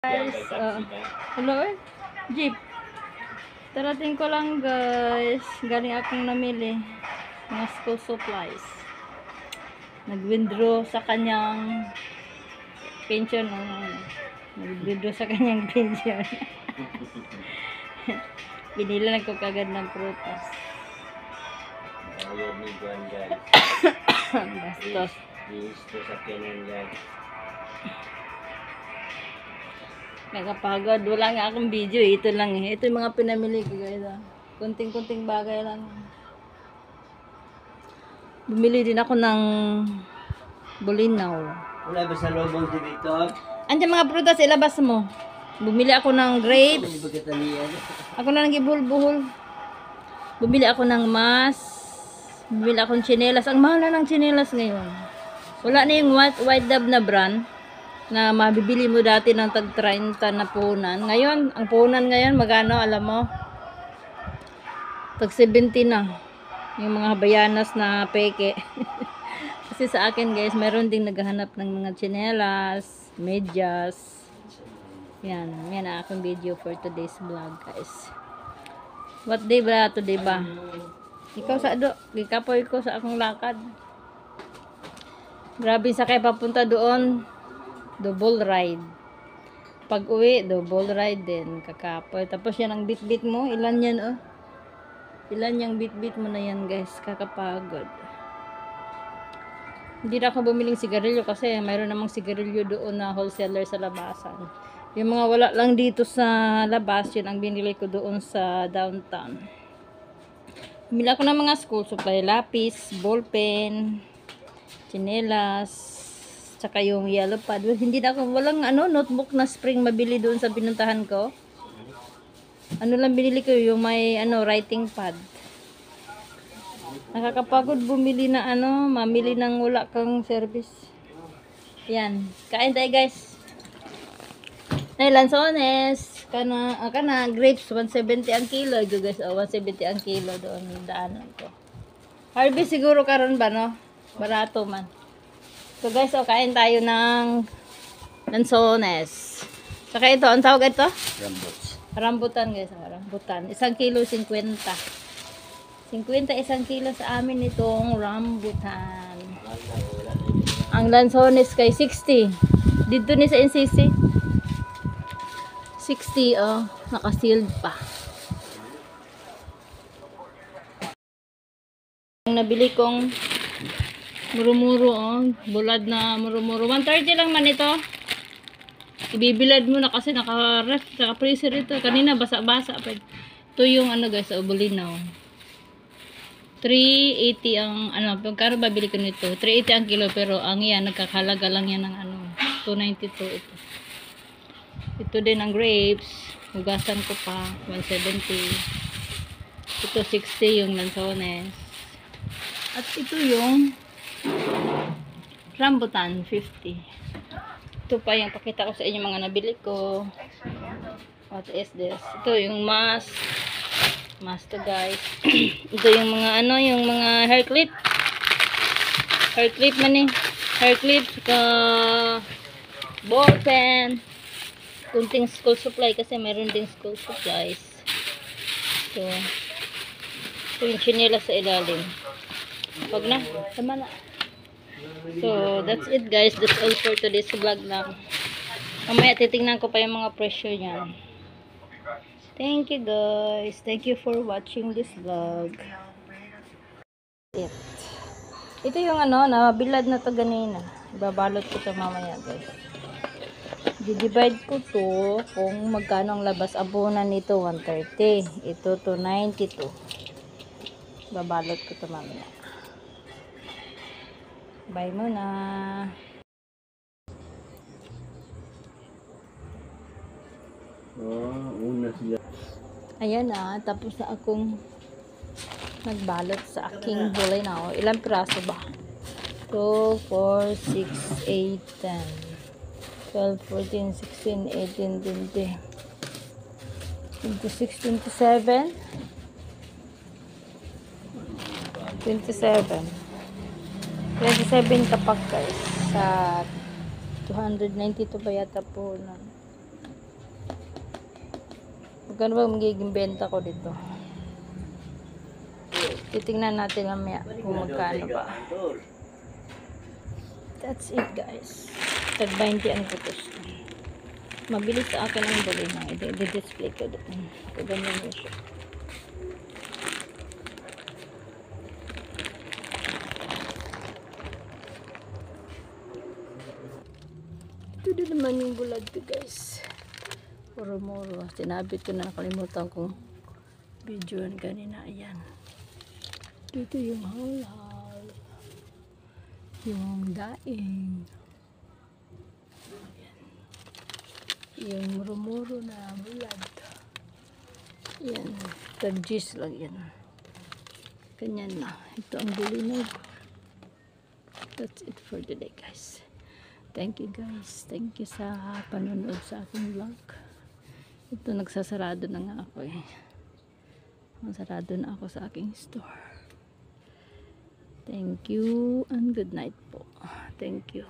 Guys, hello jeep. Tarating ko lang guys. Galing akong namili mga school supplies. Nag-withdraw sa kanyang pension. Nag-withdraw sa kanyang pension. Binilan ko kagad ng prutas. Ayaw ni Juan guys. Bastos. Gusto sa kinin guys. Nakapagod. Wala nga akong video. Ito lang eh. Ito yung mga pinamili ko guys. Kunting-kunting bagay lang. Bumili din ako ng bulinaw. Wala ba sa lobong si Victor? Andiyan mga prutas, ilabas mo. Bumili ako ng grapes. Hindi ba katalian? Ako na nag-buhol-buhol. Bumili ako ng mas. Bumili ako ng tsinelas. Ang mahal na ng tsinelas ngayon. Wala na yung white dove na brand na mabibili mo dati ng tag 30 na puhunan. Ngayon, ang puhunan ngayon, magano, alam mo? Tag 70 na. Yung mga bayanas na peke. Kasi sa akin guys, meron ding naghahanap ng mga tsinelas, medyas. Yan ang akong video for today's vlog guys. What day ba today ba? Ikaw sa gikapoy ko sa akong lakad. Grabe sakay papunta doon. Double ride. Pag uwi, double ride din. Kakapoy. Tapos yan ang bit-bit mo. Ilan yan oh? Ilan yung bit-bit mo na yan guys. Kakapagod. Hindi na ako bumiling sigarilyo kasi mayroon namang sigarilyo doon na wholesaler sa labasan. Yung mga wala lang dito sa labas, yun ang binili ko doon sa downtown. Bumili ako ng mga school supply, lapis, ballpen, tsinelas, tsaka yung yellow pad. Well, hindi na ako, walang notebook na spring mabili doon sa pinuntahan ko. Ano lang binili ko, yung may writing pad. Nakakapagod bumili na mamili ng wala kang service. Yan, kain tayo guys. Nay lansones, kana grapes 170 ang kilo, guys. 170 ang kilo doon daanan ko. Harvest siguro karon ba no? Barato man. So guys, kain tayo ng lansones. Saka ito, ang tawag ito? Rambutan guys, rambutan. 1 kilo 50. 50 1 kilo sa amin itong rambutan. Ang lansones kay 60. Dito ni sa NCC. 60 naka-sealed pa. Ang nabili kong murumuro bulad na murumuro. 130 lang man ito. Ibibilad mo na kasi naka-ref, naka-freezer ito. Kanina basa-basa pa. Ito yung guys, bulinaw. 380 ang pagkano ba bili ko nito? 380 ang kilo pero ang yan nagkakalaga lang yan ng 292 ito. Ito din ang grapes. Hugasan ko pa 170. Ito 60 yung lansones. At ito yung rambutan 50. Ito pa yung pakita ko sa inyo mga nabili ko. What is this? Ito yung mask to guys. Ito yung mga yung mga hair clip man hair clip, ball pen, kunting school supply kasi meron din school supplies. So ito yung chinela sa ilalim. Pag na, tama na. So that's it guys, that's all for today's vlog lang. Mamaya titingnan ko pa yung mga presyo niyan. Thank you guys. Thank you for watching this vlog. Ito yung nabilad na to ganina. Ibabalot ko to mamaya guys. Di-divide ko to kung magkano ang labas abunan nito 130. Ito 292. Ibabalot ko to mamaya. Bye muna. Una siya. Ayan tapos na akong nagbalot sa aking bulinaw. Ilang piraso ba? 2, 4, 6, 8, 10, 12, 14, 16, 18, 20, 26, 27, 27 kapak guys sa 292 ba yata po na Magkano ba magiging benta ko dito? Titingnan natin mamaya kung magkano ba. That's it guys. Tag 20 ang kutos. Mabilis sa akin ang buli na. I-display ko doon. Ganyan yun siya. Ito din naman yung bulad ko guys. Muro-muro. Sinabit ko na, nakalimutan kong video kanina. Ayan. Dito yung halal. Yung daing. Ayan. Yung muro-muro na bulad. Ayan. Tag-gis lang yan. Ganyan na. Ito ang bulinog. That's it for today guys. Thank you guys. Thank you sa panonood sa aking vlog. Ito nagsasarado na nga ako eh. Masarado na ako sa aking store. Thank you and good night po. Thank you.